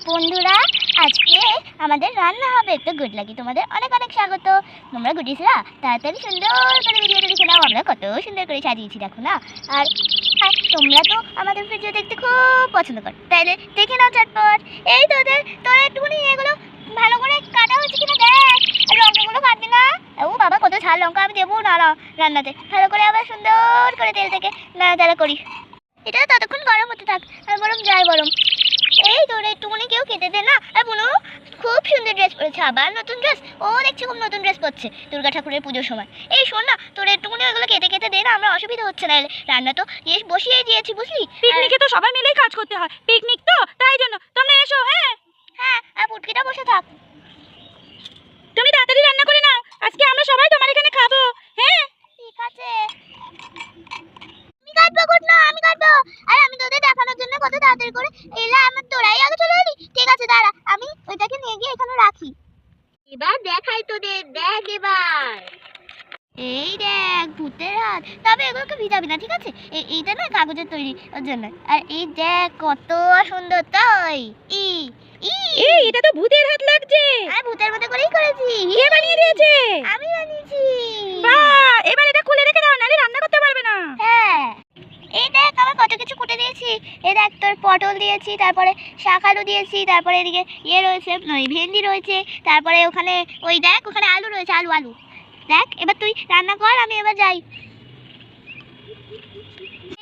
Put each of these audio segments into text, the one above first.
বন্ধুরা, আজকে আমাদের রান্না হবে। তো গুড লাগি তোমাদের অনেক অনেক স্বাগত। তোমরা গুডিসরা তাড়াতাড়ি সুন্দর করে ভিডিওটা দেখে নাও। আমরা কত সুন্দর করে সাজিয়েছি দেখো না। আর তোমরা তো আমাদের ভিডিও দেখতে খুব পছন্দ করো, তাইলে দেখে নাও চটপট। এই তোরা একটুখানি এগুলো ভালো করে কাটা হচ্ছে কিনা দেখ। আর লঙ্কাগুলো কাটবি না। ও বাবা, কত ঝাল লঙ্কা আমি দেবো না রান্নাতে। ভালো করে আবার সুন্দর করে তেল থেকে নাড়াচাড়া করি। এটা ততক্ষণ গরম হতে থাক। আর গরম যায় গরম। এই তোরে একটুখানি কেউ কেটে দে না। আর বোনো খুব সুন্দর ড্রেস পরেছে, আবার নতুন ড্রেস। ও দেখছি খুব নতুন ড্রেস পরছে দুর্গা ঠাকুরের পুজোর সময়। এই শোন না, তোরে একটুখানি ওগুলো কেটে কেটে দে না, আমরা অসুবিধা হচ্ছে না। রান্না তো বসিয়ে দিয়েছি বুঝলি। পিকনিকে তো সবাই মিলেই কাজ করতে হয়, পিকনিক তো তাই জন্য তোমরা এসো। হ্যাঁ হ্যাঁ, আর পুটকিটা বসে থাক। তুমি তাড়াতাড়ি রান্না করে নাও, আজকে আমরা সবাই তোমার এখানে খাবো। হ্যাঁ ঠিক আছে, আমি কাটবো গুড না, আমি কাটবো। আর আমি তোদের দেখানোর জন্য কত তাড়াতাড়ি করে এলা, আমার তোরাই আগে চলে এলি। ঠিক আছে দাঁড়া, আমি ওইটাকে নিয়ে গিয়ে এখানে রাখি। এবার দেখাই তোদের, দেখ এবার। এই দেখ ভূতের হাত। তবে এগুলোকে ভিজাবি না, ঠিক আছে? এইটা না কাগজের তৈরি, ওর জন্য। আর এই দেখ কত সুন্দর তাই। এই এটা তো ভূতের হাত লাগছে। আমি ভূতের মতো করেই করেছি। কে বানিয়ে দিয়েছে? আমি বানিয়েছি। বাহ, এবার এটা খুলে রেখে দাও, নালে রান্না করতে পারবে না। হ্যাঁ, এই দেখ আমার কত কিছু কুটে দিয়েছি। এই দেখ তোর পটল দিয়েছি, তারপরে শাক আলু দিয়েছি, তারপরে এদিকে রয়েছে ভেন্ডি রয়েছে, তারপরে ওখানে ওই দেখ ওখানে আলু রয়েছে, আলু। দেখ এবার তুই রান্না কর, আমি এবার যাই।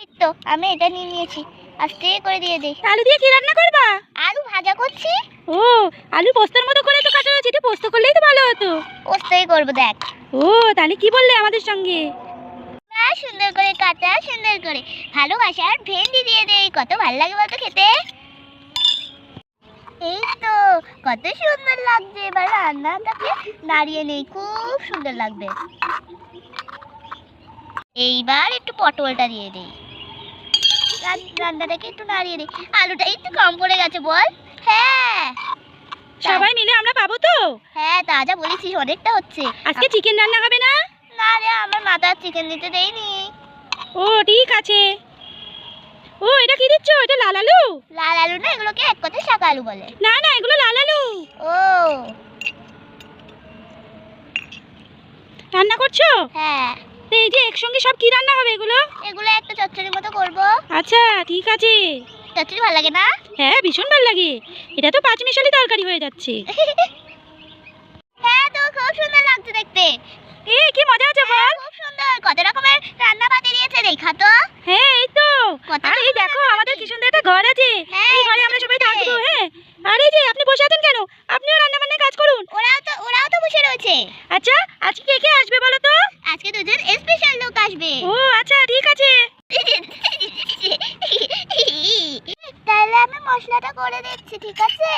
এই তো আমি এটা নিয়ে নিয়েছি, আস্তে করে দিয়ে দে। আলু দিয়ে কি রান্না করবা? আলু ভাজা করছি। ও, আলু পোস্তের মতো করে তো কাটা রয়েছে, এটা পোস্ত করলেই তো ভালো হতো। পোস্তই করবো দেখ। ও তাহলে কি বললে আমাদের সঙ্গে? সুন্দর করে কাটা, সুন্দর করে ভালোবাসার ভেন্ডি দিয়ে দে। কত ভালো লাগে বলতো খেতে। এই তো কত সুন্দর লাগছে। এবার রান্নাটাকে নাড়িয়ে নেই, খুব সুন্দর লাগবে। এইবার একটু পটলটা দিয়ে দেই, রান্নাটাকে একটু নাড়িয়ে দিই। আলুটা একটু কম পড়ে গেছে বল। হ্যাঁ, সবাই মিলে আমরা পাবো তো? হ্যাঁ তা যা বলেছিস, অনেকটা হচ্ছে। আজকে চিকেন রান্না হবে না? না রে, আমার মাথা চিকেন দিতে দেয়নি। ও ঠিক আছে। ও এটা কি দিচ্ছ? এটা লাল আলু? লাল আলু না, এগুলোকে এক কথায় শাক আলু বলে। না না, এগুলো লাল আলু। ও রান্না করছো? হ্যাঁ। তো এই যে একসঙ্গে সব কি রান্না হবে এগুলো? এগুলো একটা চচ্চড়ির মতো করব। আচ্ছা ঠিক আছে। চচ্চড়ি ভালো লাগে না? হ্যাঁ ভীষণ ভালো লাগে, এটা তো পাঁচমিশালি তরকারি হয়ে যাচ্ছে। হ্যাঁ তো খুব সুন্দর লাগছে দেখতে। এই কি মজা আছে বল। খুব সুন্দর, কত রকমের রান্না বাতি দিয়েছে দেখা তো। হ্যাঁ এই তো। কত আর এই দেখো আমাদের কি সুন্দর একটা ঘর আছে, হ্যাঁ, এই ঘরে আমরা সবাই থাকবো। হ্যাঁ আর এই যে আপনি বসে আছেন কেন, আপনিও রান্না বান্নায় কাজ করুন। ওরাও তো বসে রয়েছে। আচ্ছা আজকে কে কে আসবে বলো তো? আজকে দুজন স্পেশাল লোক আসবে। ও আচ্ছা ঠিক আছে। তাহলে আমি মশলাটা করে দিচ্ছি, ঠিক আছে?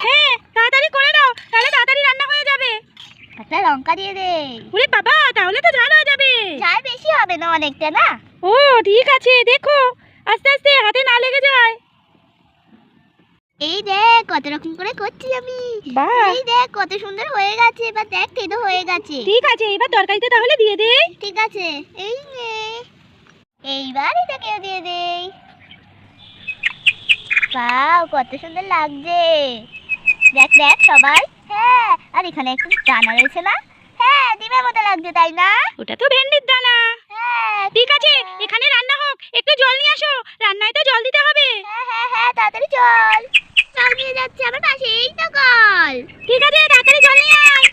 হ্যাঁ তাড়াতাড়ি করে দাও, তাহলে তাড়াতাড়ি রান্না হয়ে যাবে। একটা লঙ্কা দিয়ে দে। ওরে বাবা, তাহলে তো ঝাল হয়ে যাবে। ঝাল বেশি হবে না, অনেকটা না। ও ঠিক আছে, দেখো আস্তে আস্তে হাতে না লেগে যায়। এই দেখ কত রকম করে করছি আমি। বাহ, এই দেখ কত সুন্দর হয়ে গেছে। এবার দেখ তেতো হয়ে গেছে। ঠিক আছে, এবার তরকারিতে তাহলে দিয়ে দে। ঠিক আছে, এই নে। এইবার এটাকে দিয়ে দেই। বাহ কত সুন্দর লাগছে। দেখ দেখ সবাই। হ্যাঁ, আর এখানে একটু দানা রয়েছে না? হ্যাঁ, ডিমের মতো লাগছে তাই না? ওটা তো ভেন্ডির দানা। হ্যাঁ ঠিক আছে, এখানে রান্না হোক, একটু জল নিয়ে আসো, রান্নায় তো জল দিতে হবে। হ্যাঁ হ্যাঁ হ্যাঁ, তাড়াতাড়ি চল। জল নিয়ে যাচ্ছে আমার পাশেই তো কল। ঠিক আছে তাড়াতাড়ি জল নিয়ে আয়।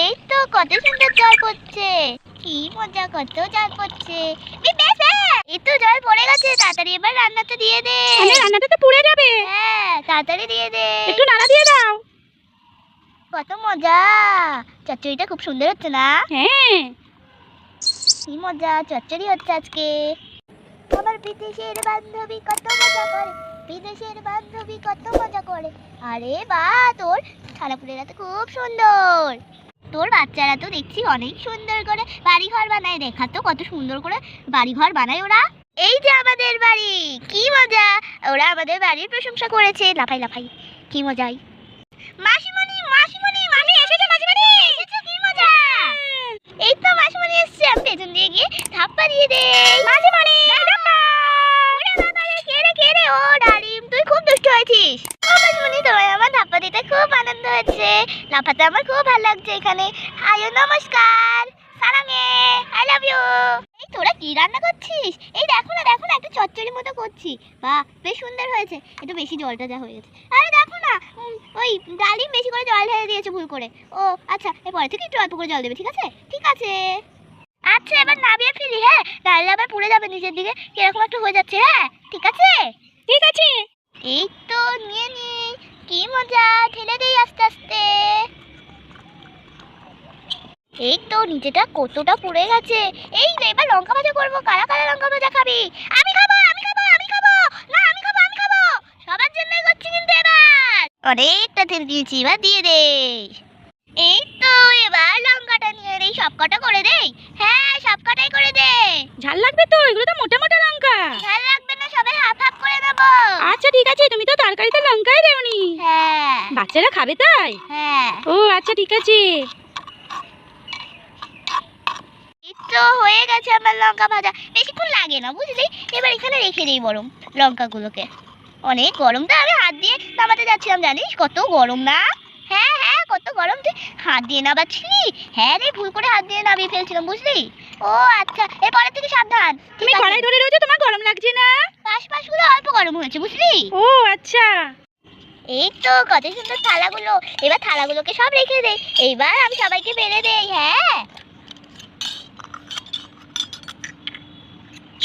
এই তো কত সুন্দর জল পড়ছে। কি মজা, কত জল পড়ছে। এই তো জল পড়ে গেছে, তাড়াতাড়ি এবার রান্নাটা দিয়ে দে। মানে রান্নাটা তো পুড়ে যাবে। হ্যাঁ তাড়াতাড়ি দিয়ে দে। একটু নাড়া দিয়ে দাও। কত মজা, চচ্চড়িটা খুব সুন্দর হচ্ছে না? হ্যাঁ কি মজা, চচ্চড়ি হচ্ছে আজকে। আমার বিদেশের বান্ধবী কত মজা করে, বিদেশের বান্ধবী কত মজা করে। আরে বাহ, তোর ছানাপুলেরা তো খুব সুন্দর। তোর বাচ্চারা তো দেখছি অনেক সুন্দর করে বাড়িঘর বানায়। দেখা তো কত সুন্দর করে বাড়িঘর বানায় ওরা। এই যে আমাদের বাড়ি, কি মজা। ওরা আমাদের বাড়ির প্রশংসা করেছে, লাফাই লাফাই। কি মজাই। মাসিমণি মাসিমণি, মামি এসেছে। মাসিমণি এসেছে, কি মজা। এই তো মাসিমণি এসেছে, আমি পেছন দিয়ে গিয়ে ধাপ্পা দিয়ে দে। মাসিমণি ধাপ্পা। ওরে বাবা রে, কে রে কে রে? ও ডালিম, তুই খুব দুষ্ট হয়েছিস। ও মাসিমণি শুনি তোমার আমার ধাপ্পা দিতে খুব আনন্দ হয়েছে। লাফাতে আমার খুব ভালো লাগছে এখানে। আয়ো নমস্কার, সারাঙে, আই লাভ ইউ। এই তোরা কি রান্না করছিস? এই দেখো না একটু চচ্চড়ি মতো করছি। বাহ, বেশ সুন্দর হয়েছে। একটু বেশি জলটা যা হয়ে গেছে। আরে দেখো না, ওই ডালিম বেশি করে জল ঢেলে দিয়েছে ভুল করে। ও আচ্ছা, এরপরে থেকে একটু অল্প করে জল দেবে, ঠিক আছে? ঠিক আছে। আচ্ছা, এবার নামিয়ে ফেলি। হ্যাঁ, ডালটা আবার পুড়ে যাবে নিচের দিকে, কিরকম একটা হয়ে যাচ্ছে। হ্যাঁ, ঠিক আছে। ঠিক আছে। এই তো নিয়ে নি, কি মজা। ঢেলে দেই আস্তে আস্তে। এই তো নিচেটা কতটা পুড়ে গেছে। এই রে, এবার লঙ্কা ভাজা করবো। কারা কারা লঙ্কা ভাজা খাবি? আমি খাবো, আমি খাবো, আমি খাবো। না, আমি খাবো, আমি খাবো। সবার জন্যই করছি কিন্তু এবার। অনেকটা তেল দিয়েছি, এবার দিয়ে দে। এই তো এবার লঙ্কাটা নিয়ে দেই, সব কটা করে দেই। হ্যাঁ, সব কটাই করে দে। ঝাল লাগবে তো, এগুলো তো মোটা মোটা লঙ্কা। ঝাল লাগবে না, সবাই হাফ হাফ করে দেবো। আচ্ছা ঠিক আছে, তুমি তো তরকারিতে লঙ্কাই দেওনি। হ্যাঁ বাচ্চারা খাবে তাই? হ্যাঁ। ও আচ্ছা ঠিক আছে। এই তো হয়ে গেছে আমার লঙ্কা ভাজা। বেশিক্ষণ লাগে না বুঝলি। এবার এখানে রেখে দিই বরং লঙ্কাগুলোকে। অনেক গরম তো, আমি হাত দিয়ে নামাতে যাচ্ছিলাম, জানিস কত গরম না? হ্যাঁ হ্যাঁ, কত গরম। তুই হাত দিয়ে নামাচ্ছিলি? হ্যাঁ রে, ভুল করে হাত দিয়ে নামিয়ে ফেলছিলাম বুঝলি। ও আচ্ছা, এরপরের থেকে সাবধান। তুমি কড়াই ধরে রয়েছো, তোমার গরম লাগছে না? পাশগুলো অল্প গরম হয়েছে বুঝলি। ও আচ্ছা। এই তো কত সুন্দর থালাগুলো। এবার থালাগুলোকে সব রেখে দেই। এইবার আমি সবাইকে বেড়ে দেই। হ্যাঁ,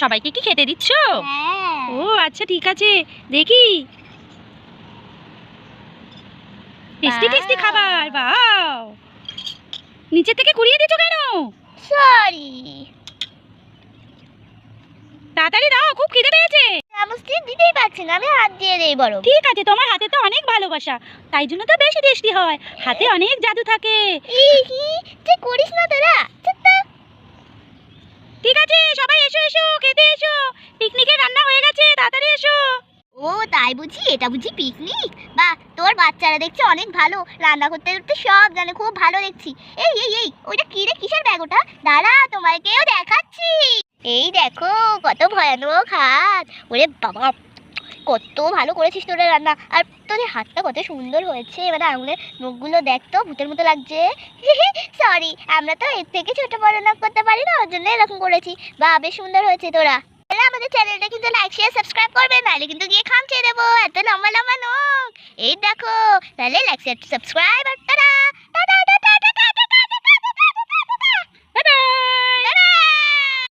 সবাইকে কি খেতে দিচ্ছ? হ্যাঁ। ও আচ্ছা ঠিক আছে, দেখি। টেস্টি টেস্টি খাবার, বাও। নিচে থেকে কুড়িয়ে দিচ্ছ কেন? সরি। তাড়াতাড়ি দাও, খুব খিদে পেয়েছে। চামচ দিয়ে দিতেই পারছি না, আমি হাত দিয়ে দেই বরং। ঠিক আছে, তোমার হাতে তো অনেক ভালোবাসা, তাই জন্য তো বেশি টেস্টি হয়। হাতে অনেক জাদু থাকে। তুই করিস না তোরা। ঠিক আছে, সবাই এসো এসো, খেতে এসো। পিকনিকের রান্না হয়ে গেছে, তাড়াতাড়ি এসো। ও তাই বুঝি, এটা বুঝি পিকনিক? বাহ, তোর বাচ্চারা দেখছি অনেক ভালো রান্না করতে করতে সব জানে, খুব ভালো দেখছি। এই এই এই, ওইটা কি রে, কিসের ব্যাগ ওটা? দাঁড়া, তোমাকেও দেখাচ্ছি। এই দেখো কত ভয়ানক হাত। ওরে বাবা, কত ভালো করেছিস তোরা রান্না। আর তোদের হাতটা কত সুন্দর হয়েছে। এবারে আঙুলের নখগুলো দেখ তো, ভূতের মতো লাগছে। সরি, আমরা তো এর থেকে ছোট বড় নখ করতে পারি না, ওর জন্য এরকম করেছি। বাহ, বেশ সুন্দর হয়েছে তোরা। তাহলে আমাদের চ্যানেলটা কিন্তু লাইক শেয়ার সাবস্ক্রাইব করবে, নাহলে কিন্তু গিয়ে খামচে দেবো। এত লম্বা লম্বা নখ। এই দেখো, তাহলে লাইক শেয়ার সাবস্ক্রাইব আর টাটা।